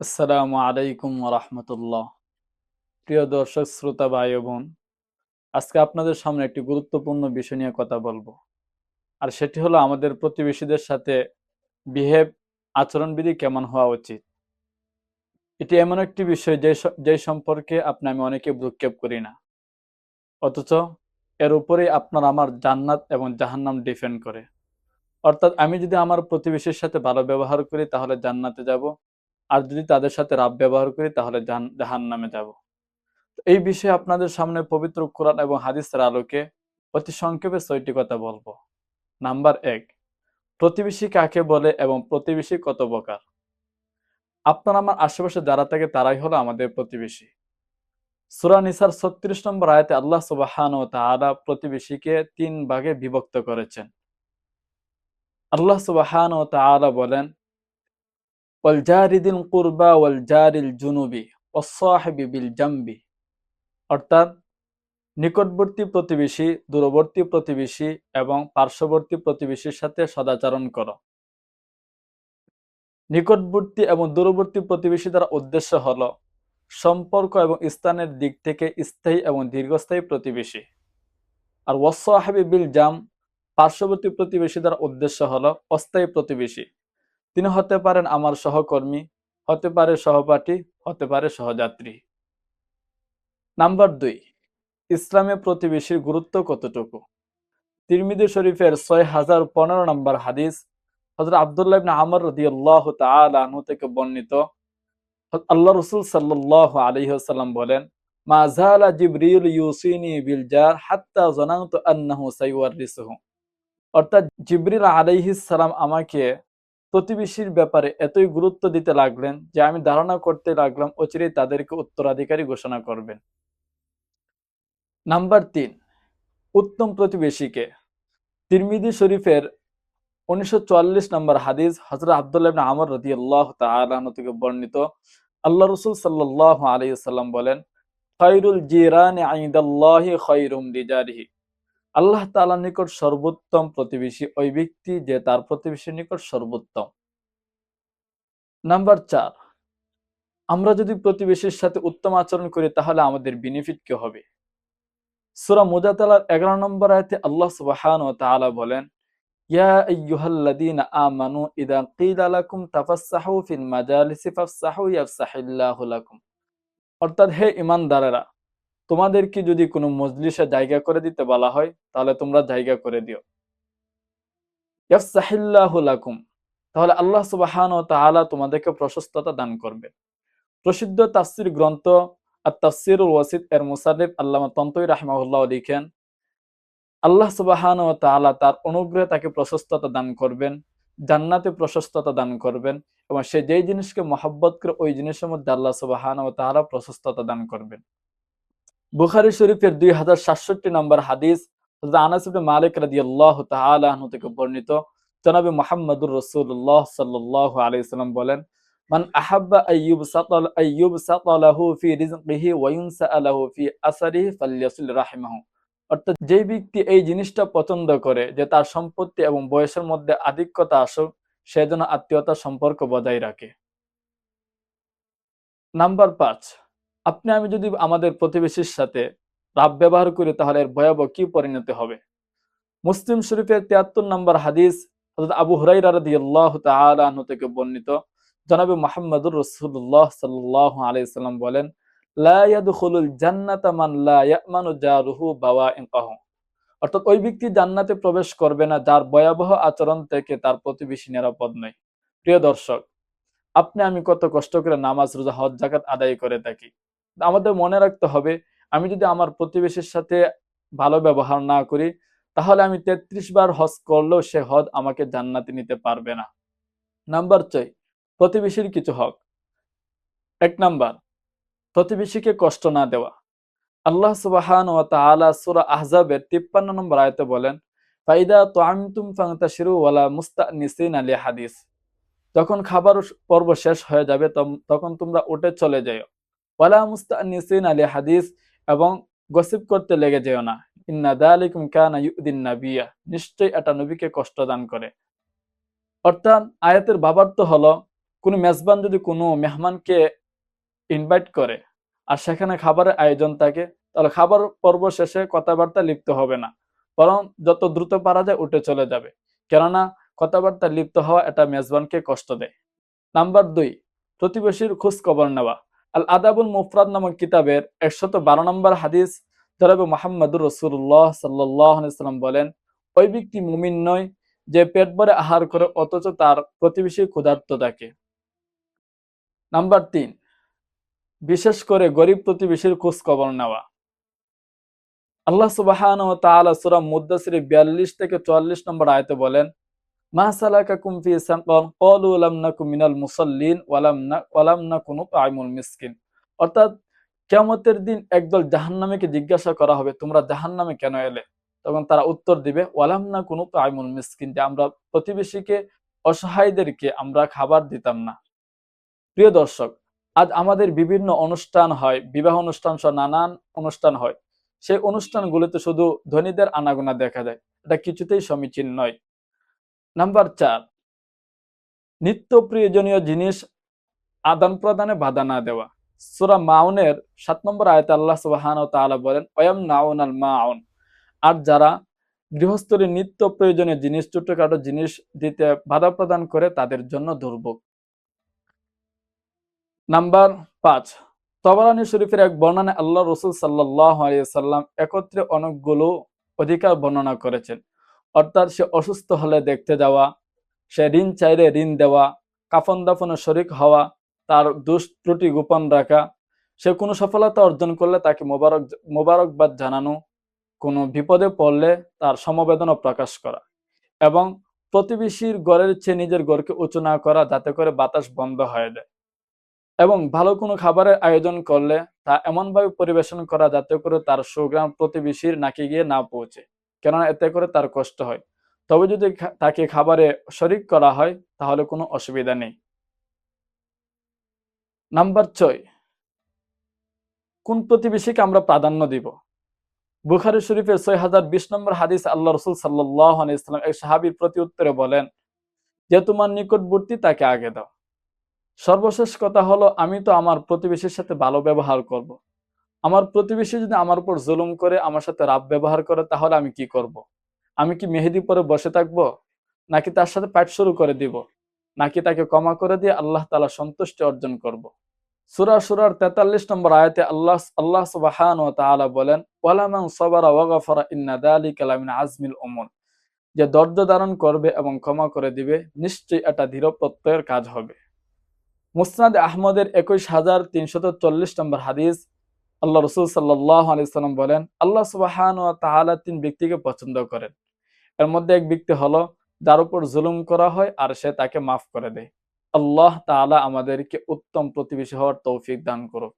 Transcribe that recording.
আসসালামু আলাইকুম রাহমাতুল্লাহ। প্রিয় দর্শক শ্রোতা ভাই ও বোন, আজকে আপনাদের সামনে একটি গুরুত্বপূর্ণ বিষয় নিয়ে কথা বলবো। আর সেটি হলো আমাদের প্রতিবেশীদের সাথে বিহেভ, আচরণবিধি কেমন হওয়া উচিত। এটি এমন একটি বিষয় যে সম্পর্কে আমি অনেকে ভ্রুক্ষেপ করি না, অথচ এর উপরেই আপনার আমার জান্নাত এবং জাহান্নাম ডিপেন্ড করে। অর্থাৎ আমি যদি আমার প্রতিবেশীর সাথে ভালো ব্যবহার করি তাহলে জান্নাতে যাব, আর যদি তাদের সাথে রাব ব্যবহার করি তাহলে জাহান্নামে যাব। এই বিষয়ে আপনাদের সামনে পবিত্র কোরআন এবং হাদিসের আলোকে অতি সংক্ষেপে ৬টি কথা বলবো। নাম্বার ১, প্রতিবেশী কাকে বলে এবং প্রতিবেশী কত প্রকার। আপনার আমার আশেপাশে যারা থাকে তারাই হলো আমাদের প্রতিবেশী। সূরা নিসার ৩৬ নম্বর আয়াতে আল্লাহ সুবহানাহু ওয়া তাআলা প্রতিবেশীকে ৩ ভাগে বিভক্ত করেছেন। আল্লাহ সুবহানাহু ওয়া তাআলা বলেন, ওয়াল জারি যিল কুরবা ওয়াল জারিল জুনুবি ওয়াস সাহিবি বিল জামবি। অর্থাৎ নিকটবর্তী প্রতিবেশী, দূরবর্তী প্রতিবেশী এবং পার্শ্ববর্তী প্রতিবেশীর সাথে সদাচরণ করো। নিকটবর্তী এবং দূরবর্তী প্রতিবেশী দ্বারা উদ্দেশ্য হলো সম্পর্ক এবং স্থানের দিক থেকে স্থায়ী এবং দীর্ঘস্থায়ী প্রতিবেশী। আর ওয়াসসাহিবি বিল জাম, পার্শ্ববর্তী প্রতিবেশী দ্বারা উদ্দেশ্য হলো অস্থায়ী প্রতিবেশী। তিনি হতে পারেন আমার সহকর্মী, হতে পারে সহপাঠী, হতে পারে সহযাত্রী। নাম্বার ২, ইসলামে প্রতিবেশীর গুরুত্ব কতটুকু। তিরমিজি শরীফের ৬০১৫ নম্বর হাদিস, হযরত আব্দুল্লাহ ইবনে আমর রাদিয়াল্লাহু তাআলা আনহু থেকে বর্ণিত, আল্লাহ রাসূল সাল্লাল্লাহু আলাইহি ওয়াসাল্লাম বলেন, মা যালা জিবরিল ইউসিনি বিল জার হাত্তা যানানতু আন্নাহু সাইওয়ারিসুহু। অর্থাৎ জিবরিল আলাইহিস সালাম আমাকে প্রতিবেশীর ব্যাপারে এতই গুরুত্ব দিতে লাগলেন যে আমি ধারণা করতে লাগলাম অচিরেই তাদেরকে উত্তরাধিকারী ঘোষণা করবেন। নাম্বার ৩, উত্তম প্রতিবেশীকে। তিরমিজি শরীফের ১৯৪৪ নম্বর হাদিস, হযরত আব্দুল্লাহ ইবনে আমর রাদিয়াল্লাহু তাআলা আনহু থেকে বর্ণিত, আল্লাহ রাসূল সাল্লাল্লাহু আলাইহি ওয়াসাল্লাম বলেন, খায়রুল জিরানি ইনদাল্লাহি খায়রুম লিজারিহি। আল্লাহ তাআলার নিকট সর্বোত্তম প্রতিবেশী ওই ব্যক্তি যে তার প্রতিবেশীর নিকট সর্বোত্তম। নাম্বার ৪, আমরা যদি প্রতিবেশীর সাথে উত্তম আচরণ করি তাহলে আমাদের বেনিফিট কি হবে। সূরা মুজাদালার ১১ নম্বর আয়াতে আল্লাহ সুবহানাহু ওয়া তাআলা বলেন, ইয়া আইয়ুহাল্লাযীনা আমানু ইযা ক্বিলা লাকুম তাফাসসাহু ফিল মাজালিসি ফাফসাহু ইয়াফসাহিল্লাহু লাকুম। অর্থাৎ হে ঈমানদারেরা, তোমাদেরকে যদি কোনো মজলিসে জায়গা করে দিতে বলা হয় তাহলে তোমরা জায়গা করে দিও। ইয়াফসাহিল্লাহু লাকুম, তাহলে আল্লাহ সুবহানাহু ওয়া তাআলা তোমাদেরকে প্রশস্ততা দান করবেন। প্রসিদ্ধ তাফসীর গ্রন্থ আত-তাফসীরুল ওয়াসিত এর মুসান্নিফ আল্লামা তনতই রাহিমাহুল্লাহ লিখেন, আল্লাহ সুবহানাহু ওয়া তাআলা তার অনুগ্রহে তাকে প্রশস্ততা দান করবেন, জান্নাতে প্রশস্ততা দান করবেন এবং সে যেই জিনিসকে মহব্বত করে ওই জিনিসের মধ্যে আল্লাহ সুবহানাহু ওয়া তাআলা প্রশস্ততা দান করবেন। বুখারী শরীফের ২০৬৭ নম্বর হাদিস, হযরত আনাস ইবনে মালিক রাদিয়াল্লাহু তাআলা আনহু থেকে বর্ণিত, জনাবে মুহাম্মদুর রাসূলুল্লাহ সাল্লাল্লাহু আলাইহি ওয়াসাল্লাম বলেন, মান আহাব্বা আইয়ুবসাতা লাহু ফি রিজকিহি ওয়া ইউনসা লাহু ফি আসারিহি ফালইয়াসিল রাহিমাহু। অর্থাৎ যেই ব্যক্তি এই জিনিসটা পছন্দ করে যে তার সম্পত্তি এবং বয়সের মধ্যে আধিক্যতা আসুক, সে যেন আত্মীয়তার সম্পর্ক বজায় রাখে। নাম্বার ৫, আমি যদি আমাদের প্রতিবেশীর সাথে রাব ব্যবহার করি তাহলে এর ভয়াবহ কি পরিণতি হবে। মুসলিম শরীফের ৭৩ নম্বর হাদিস, হযরত আবু হুরায়রা রাদিয়াল্লাহু তাআলা আনহু থেকে বর্ণিত, জনাবে মুহাম্মদুর রাসূলুল্লাহ সাল্লাল্লাহু আলাইহি ওয়াসাল্লাম বলেন, লা ইয়াদখুলুল জান্নাতা মান লা ইয়ামানু জারুহু বাওয়াইকাহু। অর্থাৎ ওই ব্যক্তি জান্নাতে প্রবেশ করবে না যার ভয়াবহ আচরণ থেকে তার প্রতিবেশী নিরাপদ নয়। প্রিয় দর্শক, আমি কত কষ্ট করে নামাজ, রোজা, হজ, যাকাত আদায় করে থাকি। আমাদের মনে রাখতে হবে, আমি যদি আমার প্রতিবেশীর সাথে ভালো ব্যবহার না করি তাহলে আমি ৩৩ বার হজ করলেও সে হজ আমাকে জান্নাতে নিতে পারবে না। নাম্বার ৬, প্রতিবেশীর কিছু হক। ১ নাম্বার, প্রতিবেশীকে কষ্ট না দেওয়া। আল্লাহ সুবহানাহু ওয়া তাআলা সূরা আহজাবের ৫৩ নম্বর আয়াতে বলেন, ফাইদা তুআমতুম ফান্তাশিরু ওয়ালা মুস্তানিসিনা লিহাদিস। যখন খাবার পর্ব শেষ হয়ে যাবে তখন তোমরা উঠে চলে যাও। ওয়ালা মুস্তানিসিনা লিহাদিস, এবং গসিপ করতে লেগে যেও না। ইন্না যালিকুম কানা ইউদিন নাবিয়্যা, নিশ্চয়ই এটা নবীকে কষ্ট দান করে। অর্থাৎ আয়াতের ভাবার্থ হলো কোনো মেজবান যদি কোনো মেহমানকে ইনভাইট করে আর সেখানে খাবারের আয়োজন থাকে, তাহলে খাবার পর্ব শেষে কথাবার্তা লিপ্ত হবে না, বরং যত দ্রুত পারা যায় উঠে চলে যাবে। কেননা কথাবার্তা লিপ্ত হওয়া এটা মেজবানকে কষ্ট দেয়। নাম্বার ২, প্রতিবেশীর খোঁজ খবর নেওয়া। আল আদাবুল মুফরাদ নামক কিতাবের ১১২ নম্বর হাদিস জনাবে মুহাম্মদুর রাসূলুল্লাহ সাল্লাল্লাহু আলাইহি ওয়াসাল্লাম বলেন, ওই ব্যক্তি মুমিন নয় যে পেট ভরে আহার করে অথচ তার প্রতিবেশী ক্ষুধার্ত থাকে। নাম্বার ৩, বিশেষ করে গরিব প্রতিবেশীর খোঁজ খবর নেওয়া। আল্লাহ সুবহানাহু ওয়া তাআলা সূরা মুদ্দাসিরের ৪২ থেকে ৪৪ নম্বর আয়াতে বলেন, মা সালাকাকুম ফি সাকার ক্বালু লাম নাকু মিনাল মুসাল্লিন ওয়া লাম নাকু নুত'আমুল মিসকিন। অর্থাৎ কিয়ামতের দিন একদল জাহান্নামীকে জিজ্ঞাসা করা হবে, তোমরা জাহান্নামে কেন এলে? তখন তারা উত্তর দিবে, ওয়া লাম নাকু নুত'আমুল মিসকিন, যে আমরা প্রতিবেশীকে, অসহায়দেরকে আমরা খাবার দিতাম না। প্রিয় দর্শক, আজ আমাদের বিভিন্ন অনুষ্ঠান হয়, বিবাহ অনুষ্ঠান সহ নানান অনুষ্ঠান হয়। সেই অনুষ্ঠানগুলোতে শুধু ধনীদের আনাগোনা দেখা যায়। এটা কিছুতেই সমীচীন নয়। নাম্বার ৪, নিত্য প্রয়োজনীয় জিনিস আদান প্রদানে বাধা না দেওয়া। সূরা মাউনের ৭ নম্বর আয়াতে আল্লাহ সুবহানাহু ওয়া তাআলা বলেন, ওয়ায়ামনাউনাল মাউন, আর যারা গৃহস্থলীর নিত্য প্রয়োজনীয় জিনিস, ছোটখাটো জিনিস দিতে বাধা প্রদান করে তাদের জন্য দুর্ভোগ। নাম্বার ৫, তবরানী শরীফের এক বর্ণনায় আল্লাহ রাসূল সাল্লাল্লাহু আলাইহি ওয়াসাল্লাম একত্রে অনেকগুলো অধিকার বর্ণনা করেছেন। অর্থাৎ সে অসুস্থ হলে দেখতে যাওয়া, সে ঋণ চাইলে ঋণ দেওয়া, কাফন দাফনে শরিক হওয়া, তার দোষ ত্রুটি গোপন রাখা, সে কোনো সফলতা অর্জন করলে তাকে মোবারকবাদ জানানো, কোনো বিপদে পড়লে তার সমবেদনা প্রকাশ করা, এবং প্রতিবেশীর ঘরের চেয়ে নিজের ঘরকে উঁচু না করা, যাতে করে বাতাস বন্ধ হয়ে যায়, এবং ভালো কোনো খাবারের আয়োজন করলে তা এমনভাবে পরিবেশন করা যাতে করে তার সুঘ্রাণ প্রতিবেশীর নাকে গিয়ে না পৌঁছে, কেননা এতে করে তার কষ্ট হয়। তবে যদি তাকে খাবারে শরিক করা হয় তাহলে কোনো অসুবিধা নেই। নাম্বার ৬, কোন প্রতিবেশীকে আমরা প্রাধান্য দিব। বুখারী শরীফের ৬০২০ নম্বর হাদিস আল্লাহ রাসূল সাল্লাল্লাহু আলাইহি ওয়াসাল্লাম এক সাহাবীর প্রতি উত্তরে বলেন, যে তোমার নিকটবর্তী তাকে আগে দাও। সর্বশেষ কথা হলো, আমি তো আমার প্রতিবেশীর সাথে ভালো ব্যবহার করব। আমার প্রতিবেশী যদি আমার উপর জুলুম করে, আমার সাথে রাফ ব্যবহার করে, তাহলে আমি কি করব? আমি কি মেহেদি পরে বসে থাকবো, নাকি তার সাথে পাঠ শুরু করে দিব, নাকি তাকে ক্ষমা করে দিয়ে আল্লাহ তাআলা সন্তুষ্টি অর্জন করব? সূরা শুরার ৪৩ নম্বর আয়াতে আল্লাহ সুবহানাহু ওয়া তাআলা বলেন, ওয়ালামান সাবারা ওয়া গাফারা ইন্না যালিকা লামিন আজমিল উমুর, যে ধৈর্য ধারণ করবে এবং ক্ষমা করে দিবে, নিশ্চয়ই এটা দৃঢ় প্রত্যয়ের কাজ হবে। মুসনাদ আহমদের ২১,৩৪০ নম্বর হাদিস আল্লাহ রাসূল সাল্লাল্লাহু আলাইহি ওয়াসাল্লাম বলেন, আল্লাহ সুবহানাহু ওয়া তাআলা ৩ ব্যক্তিকে পছন্দ করেন। এর মধ্যে এক ব্যক্তি হলো যার উপর জুলুম করা হয় আর সে তাকে মাফ করে দেয়। আল্লাহ তাআলা আমাদেরকে উত্তম প্রতিবেশী হওয়ার তৌফিক দান করুক।